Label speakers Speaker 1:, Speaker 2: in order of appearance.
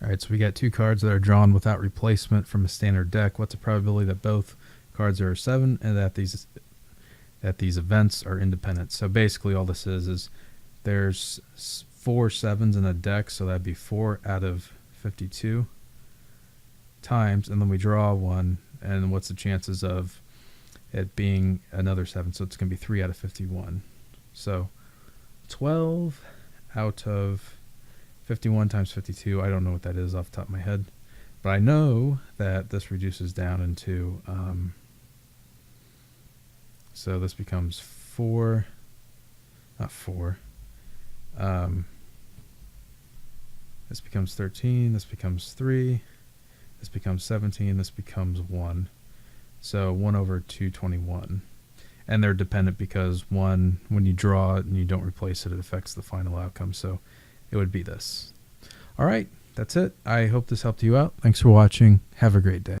Speaker 1: All right, so we got two cards that are drawn without replacement from a standard deck. What's the probability that both cards are 7 and that these events are independent? So basically all this is there's 4 7s in a deck, so that'd be 4 out of 52 times, and then we draw one, and what's the chances of it being another 7? So it's going to be 3 out of 51. So 12 out of 51 times 52, I don't know what that is off the top of my head, but I know that this reduces down into, so this becomes 4, not 4, this becomes 13, this becomes 3, this becomes 17, this becomes 1. So 1 over 221. And they're dependent because one, when you draw it and you don't replace it, it affects the final outcome. So it would be this. All right, that's it. I hope this helped you out. Thanks for watching. Have a great day.